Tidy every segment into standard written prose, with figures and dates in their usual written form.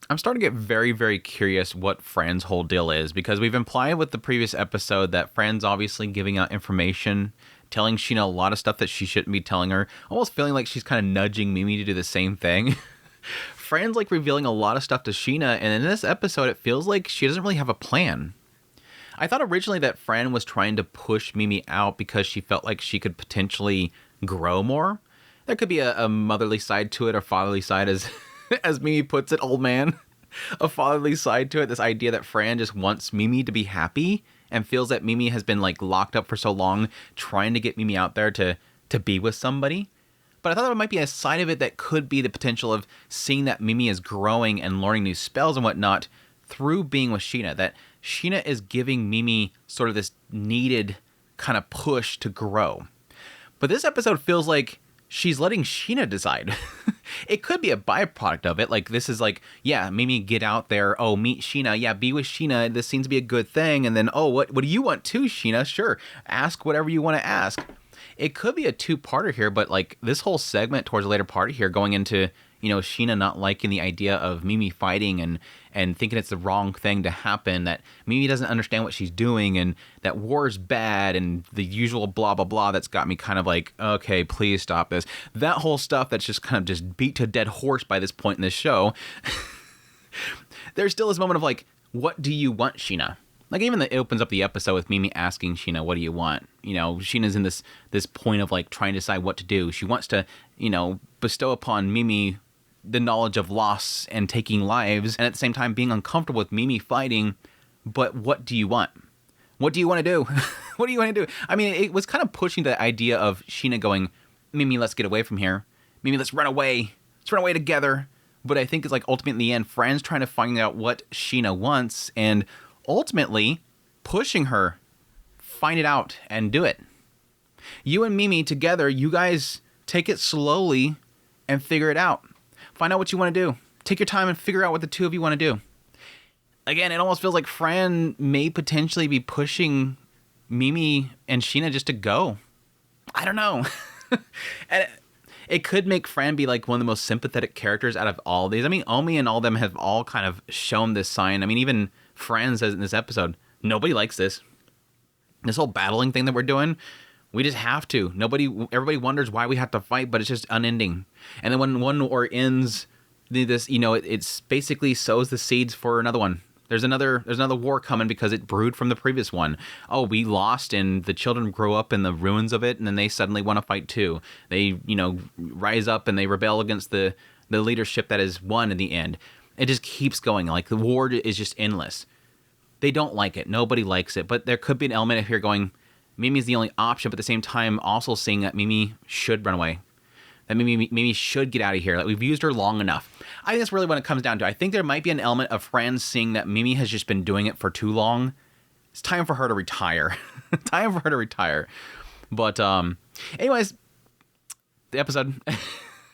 I'm starting to get very, very curious what Fran's whole deal is, because we've implied with the previous episode that Fran's obviously giving out information, telling Sheena a lot of stuff that she shouldn't be telling her, almost feeling like she's kind of nudging Mimi to do the same thing. Fran's like revealing a lot of stuff to Sheena, and in this episode, it feels like she doesn't really have a plan. I thought originally that Fran was trying to push Mimi out because she felt like she could potentially grow more. There could be a motherly side to it, or fatherly side, as as Mimi puts it, old man. A fatherly side to it, this idea that Fran just wants Mimi to be happy and feels that Mimi has been like locked up for so long trying to get Mimi out there to be with somebody. But I thought there might be a side of it that could be the potential of seeing that Mimi is growing and learning new spells and whatnot through being with Sheena. That Sheena is giving Mimi sort of this needed kind of push to grow. But this episode feels like she's letting Sheena decide. It could be a byproduct of it. Like, this is like, yeah, Mimi, get out there. Oh, meet Sheena. Yeah, be with Sheena. This seems to be a good thing. And then, oh, what do you want too, Sheena? Sure. Ask whatever you want to ask. It could be a two-parter here, but like this whole segment towards the later part here going into, you know, Sheena not liking the idea of Mimi fighting and thinking it's the wrong thing to happen, that Mimi doesn't understand what she's doing, and that war's bad, and the usual blah, blah, blah that's got me kind of like, okay, please stop this. That whole stuff that's just kind of just beat to a dead horse by this point in this show. There's still this moment of like, what do you want, Sheena? Like, even it opens up the episode with Mimi asking Sheena, what do you want? You know, Sheena's in this point of like trying to decide what to do. She wants to, you know, bestow upon Mimi the knowledge of loss and taking lives, and at the same time being uncomfortable with Mimi fighting. But what do you want? What do you want to do? What do you want to do? I mean, it was kind of pushing the idea of Sheena going, Mimi, let's get away from here. Mimi, let's run away. Let's run away together. But I think it's like ultimately in the end, Fran's trying to find out what Sheena wants, and ultimately pushing her, find it out and do it. You and Mimi together, you guys take it slowly and figure it out. Find out what you want to do. Take your time and figure out what the two of you want to do. Again, it almost feels like Fran may potentially be pushing Mimi and Sheena just to go. I don't know. And it could make Fran be like one of the most sympathetic characters out of all of these. I mean, Omi and all of them have all kind of shown this sign. I mean, even Fran says in this episode, nobody likes this. This whole battling thing that we're doing, we just have to. Everybody wonders why we have to fight, but it's just unending. And then when one war ends, this, you know, it's basically sows the seeds for another one. There's another war coming because it brewed from the previous one. Oh, we lost, and the children grow up in the ruins of it, and then they suddenly want to fight too. They, you know, rise up and they rebel against the leadership that is won in the end. It just keeps going. Like, the war is just endless. They don't like it. Nobody likes it. But there could be an element of here going, Mimi's the only option, but at the same time also seeing that Mimi should run away. That Mimi should get out of here. That we've used her long enough. I think that's really what it comes down to. I think there might be an element of Fran seeing that Mimi has just been doing it for too long. It's time for her to retire. Time for her to retire. But anyways, the episode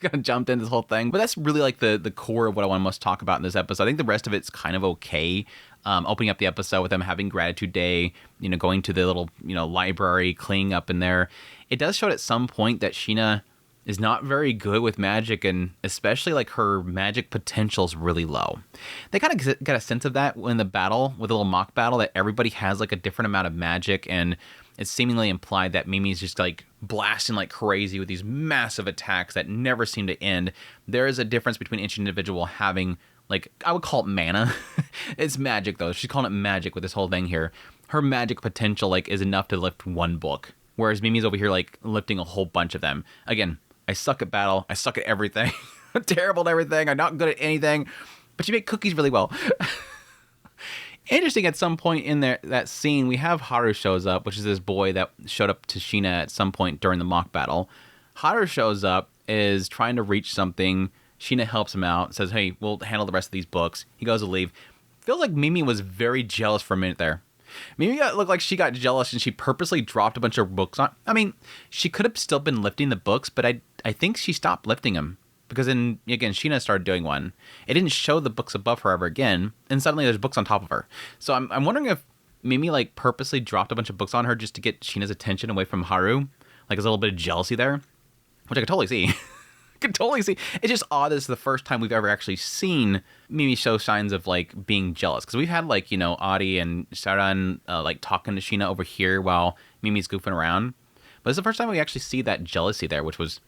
kind of jumped into this whole thing. But that's really like the core of what I want to talk about in this episode. I think the rest of it's kind of okay. Opening up the episode with them having Gratitude Day, you know, going to the little, you know, library, cleaning up in there. It does show at some point that Sheena is not very good with magic, and especially like her magic potential's really low. They kind of got a sense of that in the battle, with a little mock battle, that everybody has like a different amount of magic, and it's seemingly implied that Mimi's just like blasting like crazy with these massive attacks that never seem to end. There is a difference between each individual having, like, I would call it mana. It's magic though. She's calling it magic with this whole thing here. Her magic potential like is enough to lift one book, whereas Mimi's over here like lifting a whole bunch of them. Again, I suck at battle. I suck at everything. I'm terrible at everything. I'm not good at anything. But you make cookies really well. Interesting, at some point in that scene, we have Haru shows up, which is this boy that showed up to Sheena at some point during the mock battle. Haru shows up, is trying to reach something. Sheena helps him out, says, hey, we'll handle the rest of these books. He goes to leave. Feels like Mimi was very jealous for a minute there. Mimi looked like she got jealous and she purposely dropped a bunch of books on. I mean, she could have still been lifting the books, but I think she stopped lifting them. Because then, again, Sheena started doing one. It didn't show the books above her ever again, and suddenly there's books on top of her. So I'm wondering if Mimi, like, purposely dropped a bunch of books on her just to get Sheena's attention away from Haru. Like, there's a little bit of jealousy there, which I could totally see. could totally see. It's just odd. This is the first time we've ever actually seen Mimi show signs of like being jealous, because we've had like, you know, Adi and Saran like talking to Shina over here while Mimi's goofing around. But it's the first time we actually see that jealousy there, which was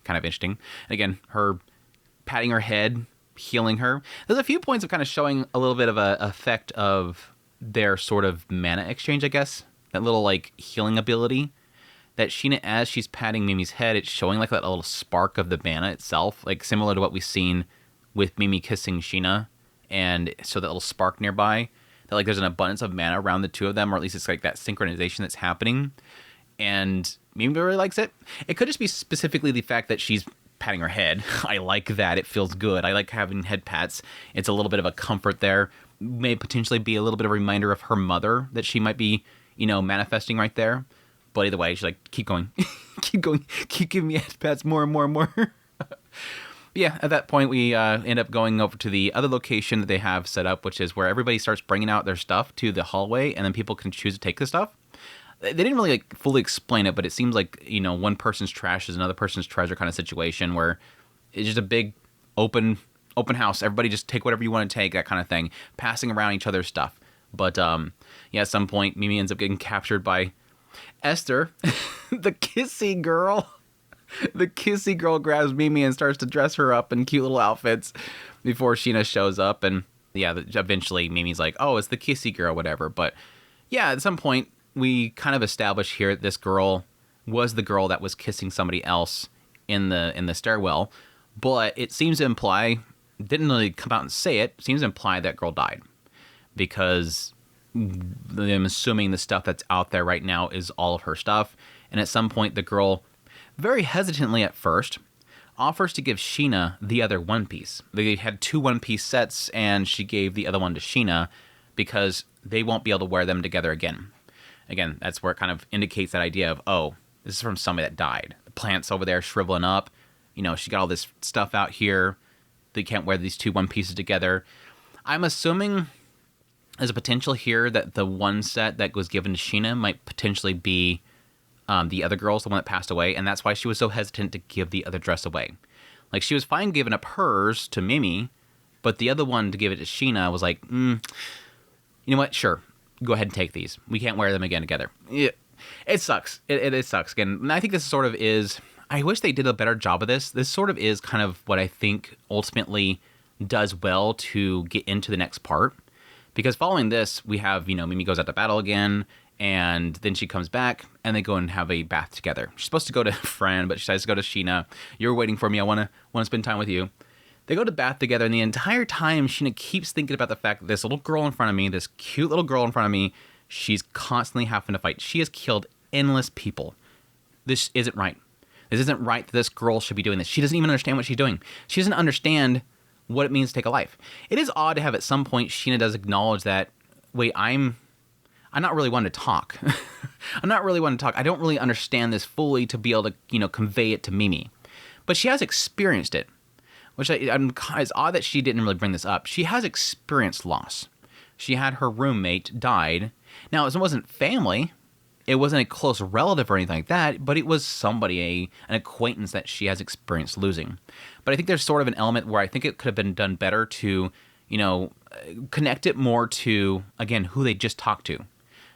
kind of interesting. And again, her patting her head, healing her. There's a few points of kind of showing a little bit of a effect of their sort of mana exchange, I guess. That little like healing ability that Shina, as she's patting Mimi's head, it's showing like that little spark of the mana itself, like similar to what we've seen with Mimi kissing Shina. And so that little spark nearby, that like there's an abundance of mana around the two of them, or at least it's like that synchronization that's happening. And Mimi really likes it. It could just be specifically the fact that she's patting her head. I like that. It feels good. I like having head pats. It's a little bit of a comfort there. May potentially be a little bit of a reminder of her mother that she might be, you know, manifesting right there. But either way, she's like, keep going. Keep going. Keep giving me head pats more and more and more. Yeah, at that point, we end up going over to the other location that they have set up, which is where everybody starts bringing out their stuff to the hallway, and then people can choose to take the stuff. They didn't really like fully explain it, but it seems like, you know, one person's trash is another person's treasure kind of situation, where it's just a big open house. Everybody just take whatever you want to take, that kind of thing, passing around each other's stuff. But yeah, at some point, Mimi ends up getting captured by Esther, the kissy girl. The kissy girl grabs Mimi and starts to dress her up in cute little outfits before Shina shows up. And yeah, eventually Mimi's like, oh, it's the kissy girl, whatever. But yeah, at some point, we kind of establish here that this girl was the girl that was kissing somebody else in the stairwell, but it seems to imply, didn't really come out and say it, seems to imply that girl died, because I'm assuming the stuff that's out there right now is all of her stuff. And at some point, the girl, very hesitantly at first, offers to give Shina the other one piece. They had 2 one-piece sets, and she gave the other one to Shina because they won't be able to wear them together again. Again, that's where it kind of indicates that idea of, oh, this is from somebody that died. The plant's over there shriveling up. You know, she got all this stuff out here. They can't wear these 2 one pieces together. I'm assuming there's a potential here that the one set that was given to Shina might potentially be the other girl's, the one that passed away, and that's why she was so hesitant to give the other dress away. Like, she was fine giving up hers to Mimi, but the other one to give it to Shina was like, you know what, sure. Go ahead and take these. We can't wear them again together. It sucks. It sucks. Again, and I think this sort of is, I wish they did a better job of this. This sort of is kind of what I think ultimately does well to get into the next part. Because following this, we have, you know, Mimi goes out to battle again, and then she comes back, and they go and have a bath together. She's supposed to go to Fran, but she decides to go to Shina. You're waiting for me. I want to spend time with you. They go to bath together, and the entire time, Shina keeps thinking about the fact that this little girl in front of me, this cute little girl in front of me, she's constantly having to fight. She has killed endless people. This isn't right. This isn't right that this girl should be doing this. She doesn't even understand what she's doing. She doesn't understand what it means to take a life. It is odd to have at some point Shina does acknowledge that, wait, I'm not really one to talk. I'm not really one to talk. I don't really understand this fully to be able to, you know, convey it to Mimi. But she has experienced it. Which it's odd that she didn't really bring this up. She has experienced loss. She had her roommate died. Now, it wasn't family. It wasn't a close relative or anything like that, but it was somebody, an acquaintance that she has experienced losing. But I think there's sort of an element where I think it could have been done better to, you know, connect it more to, again, who they just talked to.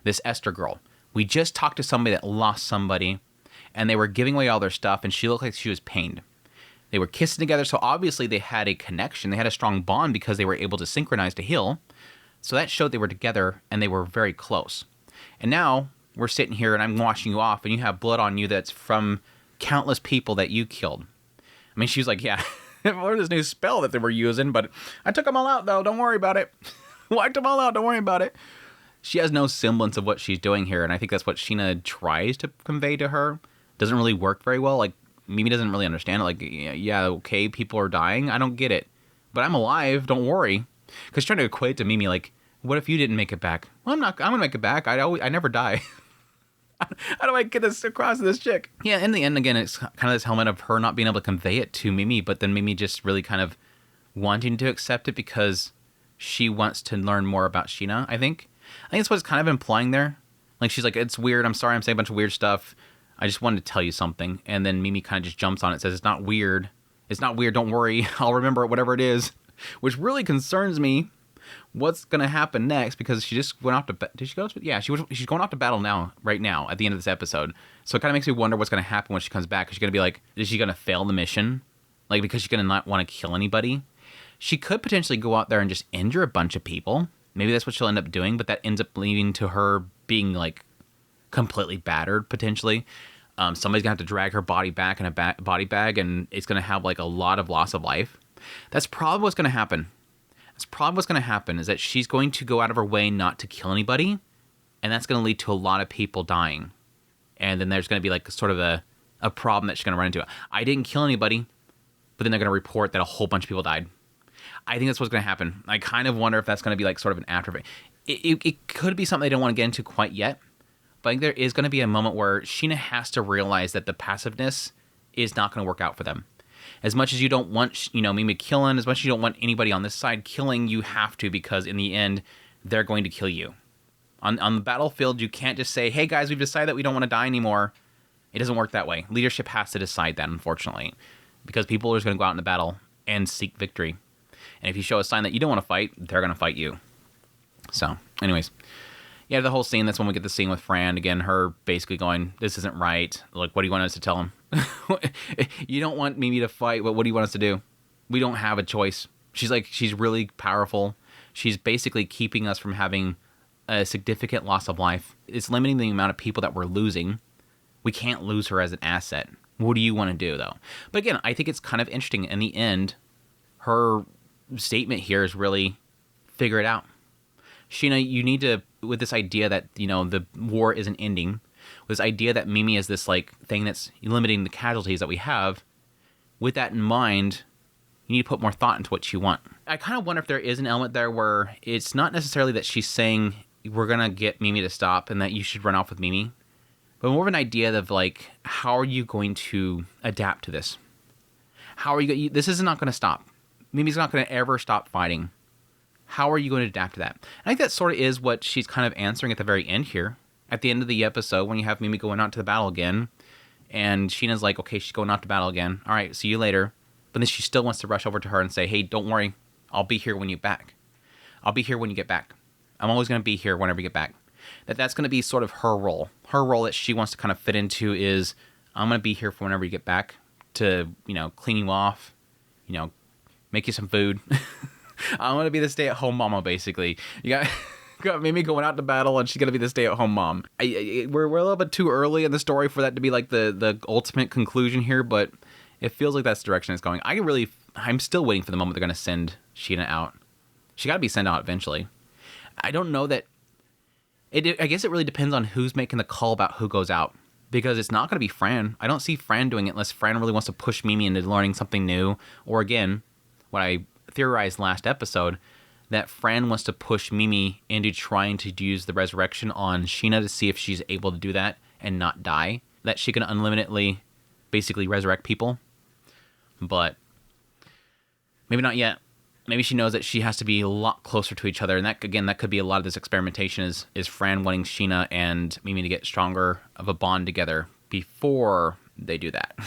This Esther girl. We just talked to somebody that lost somebody, and they were giving away all their stuff, and she looked like she was pained. They were kissing together, so obviously they had a connection. They had a strong bond because they were able to synchronize to heal. So that showed they were together, and they were very close. And now, we're sitting here, and I'm washing you off, and you have blood on you that's from countless people that you killed. I mean, she was like, yeah, I learned this new spell that they were using, but I took them all out, though. Don't worry about it. Wiped them all out. Don't worry about it. She has no semblance of what she's doing here, and I think that's what Shina tries to convey to her. Doesn't really work very well. Like, Mimi doesn't really understand it. Like, yeah, okay, people are dying. I don't get it. But I'm alive. Don't worry. Because trying to equate to Mimi, like, what if you didn't make it back? Well, I'm going to make it back. I never die. How do I get this across to this chick? Yeah, in the end, again, it's kind of this element of her not being able to convey it to Mimi, but then Mimi just really kind of wanting to accept it because she wants to learn more about Shina, I think. I think that's what it's kind of implying there. Like, she's like, it's weird. I'm sorry I'm saying a bunch of weird stuff. I just wanted to tell you something. And then Mimi kind of just jumps on it, says, it's not weird. It's not weird. Don't worry. I'll remember it, whatever it is. Which really concerns me. What's going to happen next? Because she just went off to... Did she go to... Yeah, she's going off to battle now, right now, at the end of this episode. So it kind of makes me wonder what's going to happen when she comes back. Is she going to be like... Is she going to fail the mission? Like, because she's going to not want to kill anybody? She could potentially go out there and just injure a bunch of people. Maybe that's what she'll end up doing, but that ends up leading to her being, like, completely battered, potentially. Somebody's going to have to drag her body back in a body bag, and it's going to have, like, a lot of loss of life. That's probably what's going to happen. That's probably what's going to happen, is that she's going to go out of her way not to kill anybody, and that's going to lead to a lot of people dying. And then there's going to be, like, sort of a problem that she's going to run into. I didn't kill anybody, but then they're going to report that a whole bunch of people died. I think that's what's going to happen. I kind of wonder if that's going to be, like, sort of an after effect. It could be something they don't want to get into quite yet, but I think there is going to be a moment where Sheena has to realize that the passiveness is not going to work out for them. As much as you don't want, Mimi killing, as much as you don't want anybody on this side killing, you have to, because in the end, they're going to kill you. On the battlefield, you can't just say, hey guys, we've decided that we don't want to die anymore. It doesn't work that way. Leadership has to decide that, unfortunately, because people are just going to go out in the battle and seek victory. And if you show a sign that you don't want to fight, they're going to fight you. So, anyways. Yeah, the whole scene, that's when we get the scene with Fran. Again, her basically going, this isn't right. Like, what do you want us to tell him? You don't want Mimi to fight, but what do you want us to do? We don't have a choice. She's really powerful. She's basically keeping us from having a significant loss of life. It's limiting the amount of people that we're losing. We can't lose her as an asset. What do you want to do, though? But again, I think it's kind of interesting. In the end, her statement here is really figure it out. Sheena, you need to, with this idea that, the war isn't ending, with this idea that Mimi is this, like, thing that's limiting the casualties that we have, with that in mind, you need to put more thought into what you want. I kind of wonder if there is an element there where it's not necessarily that she's saying we're going to get Mimi to stop and that you should run off with Mimi, but more of an idea of, like, how are you going to adapt to this? How are you this is not going to stop. Mimi's not going to ever stop fighting. How are you going to adapt to that? And I think that sort of is what she's kind of answering at the very end here. At the end of the episode, when you have Mimi going out to the battle again, and Sheena's like, okay, she's going out to battle again. All right, see you later. But then she still wants to rush over to her and say, hey, don't worry. I'll be here when you get back. I'll be here when you get back. I'm always going to be here whenever you get back. That's going to be sort of her role. Her role that she wants to kind of fit into is, I'm going to be here for whenever you get back to, clean you off, make you some food. I'm going to be the stay-at-home mama, basically. You got Mimi going out to battle, and she's going to be the stay-at-home mom. We're a little bit too early in the story for that to be like the ultimate conclusion here, but it feels like that's the direction it's going. I'm still waiting for the moment they're going to send Sheena out. She got to be sent out eventually. I don't know that... I guess it really depends on who's making the call about who goes out, because it's not going to be Fran. I don't see Fran doing it unless Fran really wants to push Mimi into learning something new, or again, what I theorized last episode, that Fran wants to push Mimi into trying to use the resurrection on Sheena to see if she's able to do that and not die. That she can unlimitedly basically resurrect people. But maybe not yet. Maybe she knows that she has to be a lot closer to each other. And that could be a lot of this experimentation is Fran wanting Sheena and Mimi to get stronger of a bond together before they do that.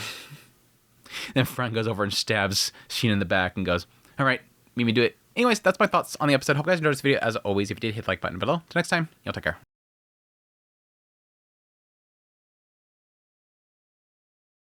Then Fran goes over and stabs Sheena in the back and goes, all right, Mimi, do it. Anyways, that's my thoughts on the episode. Hope you guys enjoyed this video. As always, if you did, hit the like button below. Till next time, y'all take care.